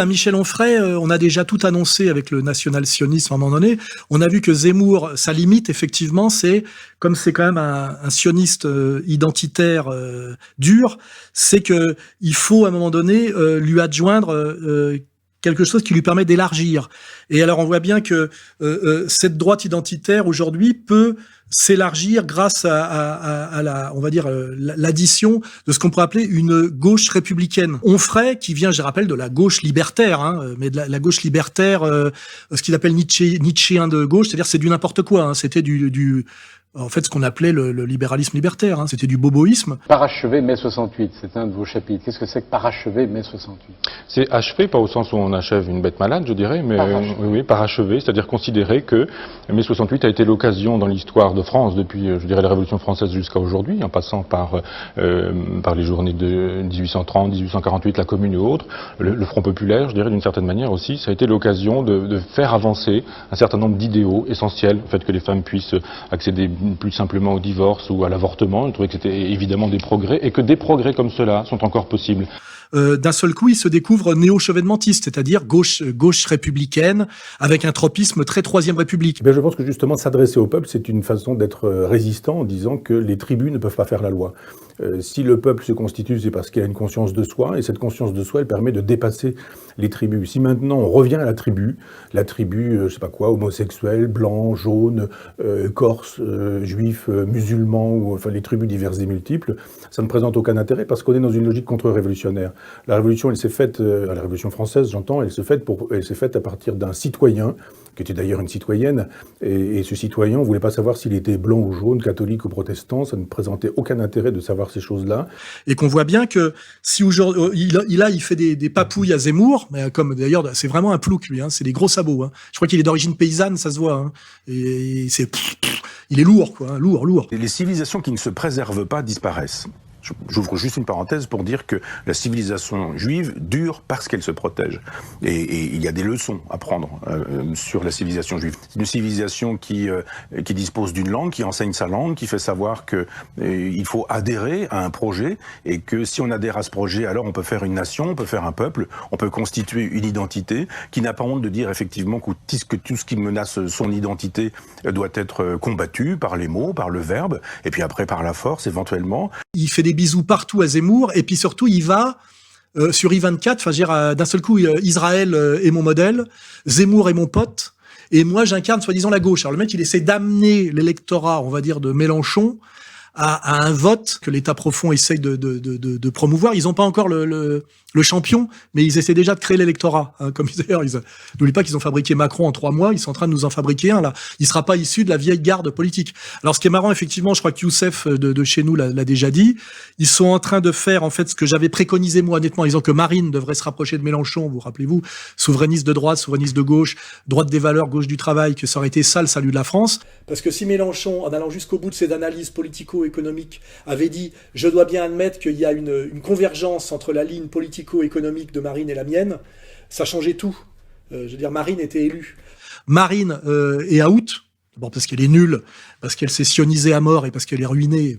Michel Onfray, on a déjà tout annoncé avec le national-sionisme à un moment donné. On a vu que Zemmour, sa limite, effectivement, comme c'est quand même un sioniste identitaire dur, c'est que il faut à un moment donné lui adjoindre quelque chose qui lui permet d'élargir. Et alors on voit bien que cette droite identitaire aujourd'hui peut s'élargir grâce à la, on va dire, l'addition de ce qu'on pourrait appeler une gauche républicaine. Onfray, qui vient, je rappelle, de la gauche libertaire, mais de la gauche libertaire, ce qu'il appelle Nietzschéen de gauche, c'est-à-dire c'est du n'importe quoi. C'était en fait, ce qu'on appelait le libéralisme libertaire, c'était du boboïsme. Parachever mai 68, c'est un de vos chapitres. Qu'est-ce que c'est que parachever mai 68 ? C'est achever, pas au sens où on achève une bête malade, je dirais, mais oui, parachever, c'est-à-dire considérer que mai 68 a été l'occasion dans l'histoire de France, depuis, je dirais, la Révolution française jusqu'à aujourd'hui, en passant par les journées de 1830, 1848, la Commune et autres, le Front populaire, je dirais, d'une certaine manière aussi, ça a été l'occasion de faire avancer un certain nombre d'idéaux essentiels, le fait que les femmes puissent accéder plus simplement au divorce ou à l'avortement. Je trouvais que c'était évidemment des progrès et que des progrès comme cela sont encore possibles. D'un seul coup, il se découvre néo-chevènementiste, c'est-à-dire gauche républicaine, avec un tropisme très Troisième République. Je pense que justement s'adresser au peuple, c'est une façon d'être résistant en disant que les tribus ne peuvent pas faire la loi. Si le peuple se constitue, c'est parce qu'il a une conscience de soi, et cette conscience de soi, elle permet de dépasser les tribus. Si maintenant on revient à la tribu, je sais pas quoi, homosexuel, blanc, jaune, corse, juif, musulman, ou enfin les tribus diverses et multiples, ça ne présente aucun intérêt parce qu'on est dans une logique contre-révolutionnaire. La révolution, elle s'est faite, la révolution française, j'entends, elle s'est faite à partir d'un citoyen, qui était d'ailleurs une citoyenne, et ce citoyen, on voulait pas savoir s'il était blanc ou jaune, catholique ou protestant, ça ne présentait aucun intérêt de savoir ces choses-là. Et qu'on voit bien que si aujourd'hui, il fait des papouilles à Zemmour, mais comme d'ailleurs, c'est vraiment un plouc, lui, c'est des gros sabots. Je crois qu'il est d'origine paysanne, ça se voit, et il est lourd, quoi, lourd. Les civilisations qui ne se préservent pas disparaissent. J'ouvre juste une parenthèse pour dire que la civilisation juive dure parce qu'elle se protège. Et il y a des leçons à prendre sur la civilisation juive. C'est une civilisation qui dispose d'une langue, qui enseigne sa langue, qui fait savoir que il faut adhérer à un projet et que si on adhère à ce projet, alors on peut faire une nation, on peut faire un peuple, on peut constituer une identité qui n'a pas honte de dire effectivement que tout ce qui menace son identité doit être combattu par les mots, par le verbe, et puis après par la force éventuellement. Il fait des bisous partout à Zemmour, et puis surtout, il va sur I24, d'un seul coup, Israël est mon modèle, Zemmour est mon pote, et moi, j'incarne soi-disant la gauche. Alors le mec, il essaie d'amener l'électorat, on va dire, de Mélenchon à un vote que l'État profond essaye de promouvoir. Ils n'ont pas encore le champion, mais ils essaient déjà de créer l'électorat. Comme d'ailleurs, n'oublie pas qu'ils ont fabriqué Macron en 3 mois, ils sont en train de nous en fabriquer un là. Il sera pas issu de la vieille garde politique. Alors ce qui est marrant, effectivement, je crois que Youssef de chez nous l'a déjà dit, ils sont en train de faire en fait ce que j'avais préconisé moi honnêtement, en disant que Marine devrait se rapprocher de Mélenchon, vous rappelez-vous, souverainiste de droite, souverainiste de gauche, droite des valeurs, gauche du travail, que ça aurait été ça le salut de la France. Parce que si Mélenchon, en allant jusqu'au bout de ses analyses politico-économiques, avait dit « je dois bien admettre qu'il y a une convergence entre la ligne politico-économique de Marine et la mienne », ça changeait tout. Je veux dire, Marine était élue. Marine est out, bon, parce qu'elle est nulle, parce qu'elle s'est sionisée à mort et parce qu'elle est ruinée,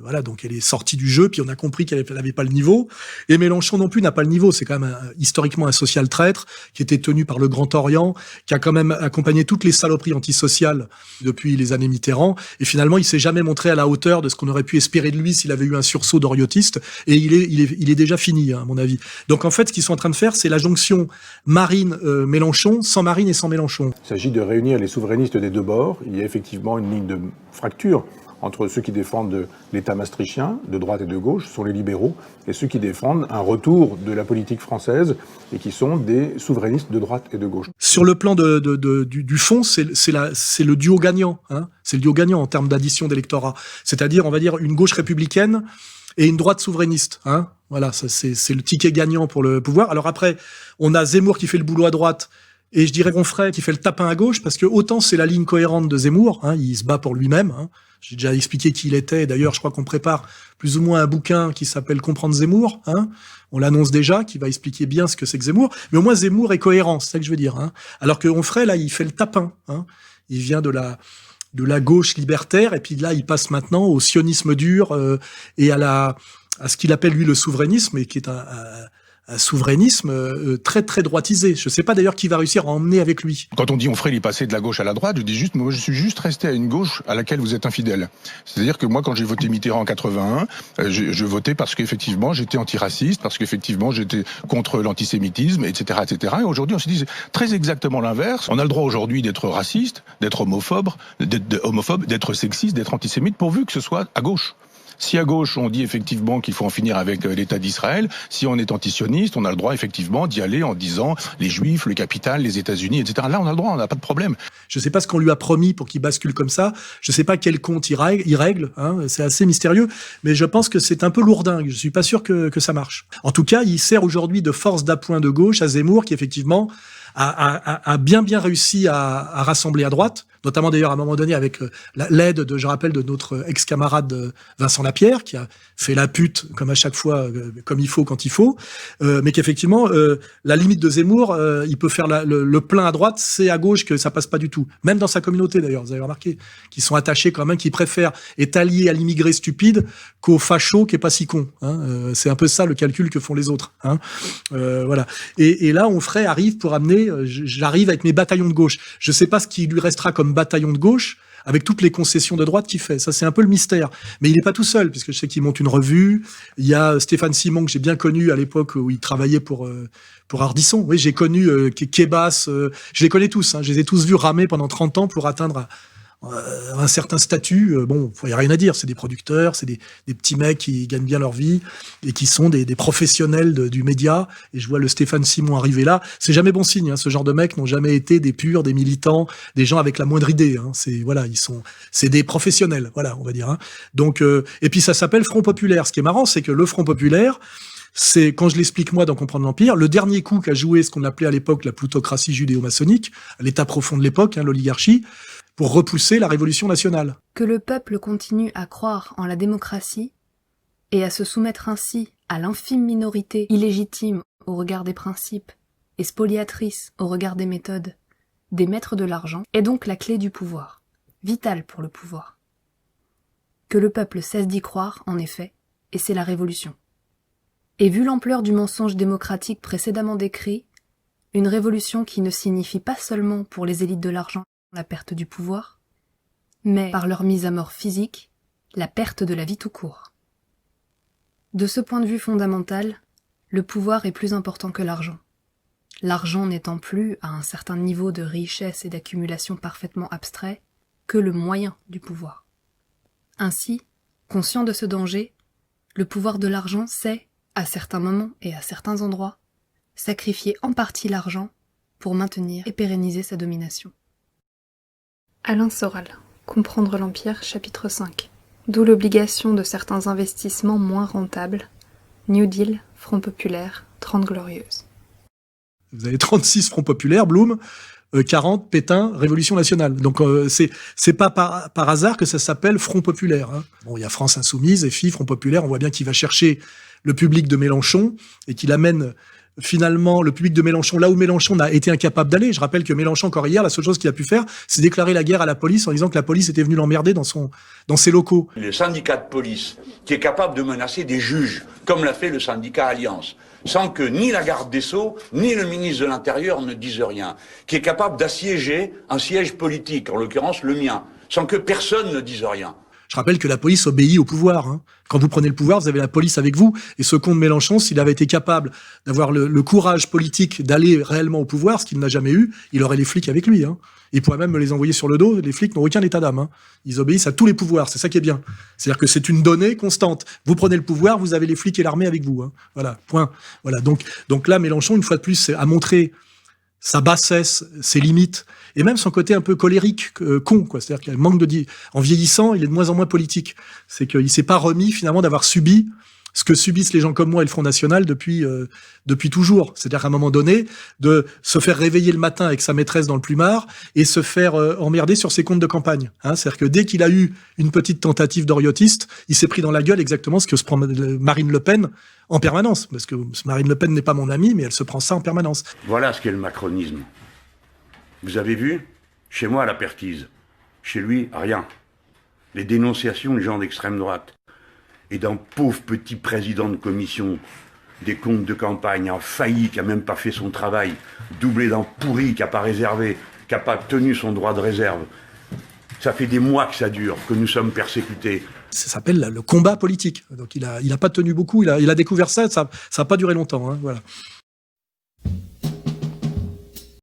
voilà, donc elle est sortie du jeu, puis on a compris qu'elle n'avait pas le niveau. Et Mélenchon non plus n'a pas le niveau, c'est quand même historiquement un social traître, qui était tenu par le Grand Orient, qui a quand même accompagné toutes les saloperies antisociales depuis les années Mitterrand, et finalement il s'est jamais montré à la hauteur de ce qu'on aurait pu espérer de lui s'il avait eu un sursaut d'oriotiste, et il est déjà fini, à mon avis. Donc en fait, ce qu'ils sont en train de faire, c'est la jonction Marine-Mélenchon, sans Marine et sans Mélenchon. Il s'agit de réunir les souverainistes des deux bords. Il y a effectivement une ligne de fracture entre ceux qui défendent l'État maastrichtien, de droite et de gauche, sont les libéraux, et ceux qui défendent un retour de la politique française, et qui sont des souverainistes de droite et de gauche. Sur le plan du fond, c'est le duo gagnant. C'est le duo gagnant en termes d'addition d'électorat. C'est-à-dire, on va dire, une gauche républicaine et une droite souverainiste. Voilà, c'est le ticket gagnant pour le pouvoir. Alors après, on a Zemmour qui fait le boulot à droite, et je dirais Onfray qui fait le tapin à gauche, parce que autant c'est la ligne cohérente de Zemmour, il se bat pour lui-même. J'ai déjà expliqué qui il était. D'ailleurs, je crois qu'on prépare plus ou moins un bouquin qui s'appelle Comprendre Zemmour. On l'annonce déjà, qui va expliquer bien ce que c'est que Zemmour. Mais au moins, Zemmour est cohérent, c'est ça que je veux dire. Alors que Onfray, là, il fait le tapin. Il vient de la gauche libertaire, et puis là, il passe maintenant au sionisme dur et à ce qu'il appelle, lui, le souverainisme, et qui est souverainisme très très droitisé. Je ne sais pas d'ailleurs qui va réussir à emmener avec lui. Quand on dit Onfray il est passé de la gauche à la droite, je dis juste, moi je suis juste resté à une gauche à laquelle vous êtes infidèle. C'est-à-dire que moi quand j'ai voté Mitterrand en 81, je votais parce qu'effectivement j'étais antiraciste, parce qu'effectivement j'étais contre l'antisémitisme, etc., etc. Et aujourd'hui on se dit très exactement l'inverse. On a le droit aujourd'hui d'être raciste, d'être homophobe, d'être sexiste, d'être antisémite, pourvu que ce soit à gauche. Si à gauche, on dit effectivement qu'il faut en finir avec l'État d'Israël, si on est antisioniste, on a le droit effectivement d'y aller en disant les Juifs, le capital, les États-Unis, etc. Là, on a le droit, on n'a pas de problème. Je ne sais pas ce qu'on lui a promis pour qu'il bascule comme ça. Je ne sais pas quel compte il règle. Hein. C'est assez mystérieux, mais je pense que c'est un peu lourdingue. Je suis pas sûr que ça marche. En tout cas, il sert aujourd'hui de force d'appoint de gauche à Zemmour, qui effectivement a bien réussi à rassembler à droite, notamment d'ailleurs à un moment donné avec l'aide je rappelle, de notre ex-camarade Vincent Lapierre, qui a fait la pute comme à chaque fois, comme il faut quand il faut, mais qu'effectivement la limite de Zemmour, il peut faire le plein à droite, c'est à gauche que ça passe pas du tout. Même dans sa communauté d'ailleurs, vous avez remarqué, qui sont attachés quand même, qui préfèrent être alliés à l'immigré stupide qu'au facho qui est pas si con. Hein. C'est un peu ça le calcul que font les autres. Hein. Voilà. Et là, Onfray arrive pour amener. J'arrive avec mes bataillons de gauche. Je sais pas ce qui lui restera comme bataillon de gauche avec toutes les concessions de droite qu'il fait. Ça, c'est un peu le mystère. Mais il n'est pas tout seul, puisque je sais qu'il monte une revue. Il y a Stéphane Simon, que j'ai bien connu à l'époque où il travaillait pour Ardisson. Oui, j'ai connu Kebas. Je les connais tous. Hein. Je les ai tous vus ramer pendant 30 ans pour atteindre un certain statut. Bon, il n'y a rien à dire. C'est des producteurs, c'est des petits mecs qui gagnent bien leur vie et qui sont des professionnels du média. Et je vois le Stéphane Simon arriver là. C'est jamais bon signe. Hein. Ce genre de mecs n'ont jamais été des purs, des militants, des gens avec la moindre idée. Hein. C'est des professionnels. Voilà, on va dire. Hein. Donc, et puis ça s'appelle Front Populaire. Ce qui est marrant, c'est que le Front Populaire, c'est, quand je l'explique moi dans Comprendre l'Empire, le dernier coup qu'a joué ce qu'on appelait à l'époque la plutocratie judéo-maçonnique, l'état profond de l'époque, hein, l'oligarchie, pour repousser la révolution nationale. Que le peuple continue à croire en la démocratie et à se soumettre ainsi à l'infime minorité illégitime au regard des principes et spoliatrice au regard des méthodes des maîtres de l'argent est donc la clé du pouvoir, vitale pour le pouvoir. Que le peuple cesse d'y croire, en effet, et c'est la révolution. Et vu l'ampleur du mensonge démocratique précédemment décrit, une révolution qui ne signifie pas seulement pour les élites de l'argent la perte du pouvoir, mais par leur mise à mort physique, la perte de la vie tout court. De ce point de vue fondamental, le pouvoir est plus important que l'argent. L'argent n'étant plus, à un certain niveau de richesse et d'accumulation parfaitement abstrait, que le moyen du pouvoir. Ainsi, conscient de ce danger, le pouvoir de l'argent sait, à certains moments et à certains endroits, sacrifier en partie l'argent pour maintenir et pérenniser sa domination. Alain Soral, Comprendre l'Empire, chapitre 5. D'où l'obligation de certains investissements moins rentables. New Deal, Front Populaire, 30 Glorieuses. Vous avez 36 Front Populaire, Blum, 40 Pétain, Révolution nationale. Donc c'est pas par hasard que ça s'appelle Front Populaire. Hein. Bon, il y a France Insoumise, FI, Front Populaire. On voit bien qu'il va chercher le public de Mélenchon et qu'il amène finalement le public de Mélenchon là où Mélenchon a été incapable d'aller. Je rappelle que Mélenchon, encore hier, la seule chose qu'il a pu faire, c'est déclarer la guerre à la police en disant que la police était venue l'emmerder dans ses locaux. Le syndicat de police qui est capable de menacer des juges, comme l'a fait le syndicat Alliance, sans que ni la garde des Sceaux, ni le ministre de l'Intérieur ne disent rien, qui est capable d'assiéger un siège politique, en l'occurrence le mien, sans que personne ne dise rien. Je rappelle que la police obéit au pouvoir. Hein. Quand vous prenez le pouvoir, vous avez la police avec vous. Et ce con de Mélenchon, s'il avait été capable d'avoir le courage politique d'aller réellement au pouvoir, ce qu'il n'a jamais eu, il aurait les flics avec lui. Hein. Il pourrait même me les envoyer sur le dos. Les flics n'ont aucun état d'âme. Hein. Ils obéissent à tous les pouvoirs. C'est ça qui est bien. C'est-à-dire que c'est une donnée constante. Vous prenez le pouvoir, vous avez les flics et l'armée avec vous. Hein. Voilà, point. Voilà. Donc là, Mélenchon, une fois de plus, a montré sa bassesse, ses limites, et même son côté un peu colérique, con, quoi. C'est-à-dire qu'il manque en vieillissant, il est de moins en moins politique. C'est qu'il s'est pas remis, finalement, d'avoir subi ce que subissent les gens comme moi et le Front National depuis toujours. C'est-à-dire qu'à un moment donné, de se faire réveiller le matin avec sa maîtresse dans le plumard et se faire emmerder sur ses comptes de campagne. Hein, c'est-à-dire que dès qu'il a eu une petite tentative d'oriotiste, il s'est pris dans la gueule exactement ce que se prend Marine Le Pen en permanence. Parce que Marine Le Pen n'est pas mon amie, mais elle se prend ça en permanence. Voilà ce qu'est le macronisme. Vous avez vu ? Chez moi, la perquise. Chez lui, rien. Les dénonciations de gens d'extrême droite. Et d'un pauvre petit président de commission des comptes de campagne, un failli qui a même pas fait son travail, doublé d'un pourri qui a pas réservé, qui a pas tenu son droit de réserve. Ça fait des mois que ça dure, que nous sommes persécutés. Ça s'appelle le combat politique. Donc il a pas tenu beaucoup, il a découvert ça, ça a pas duré longtemps, hein, voilà.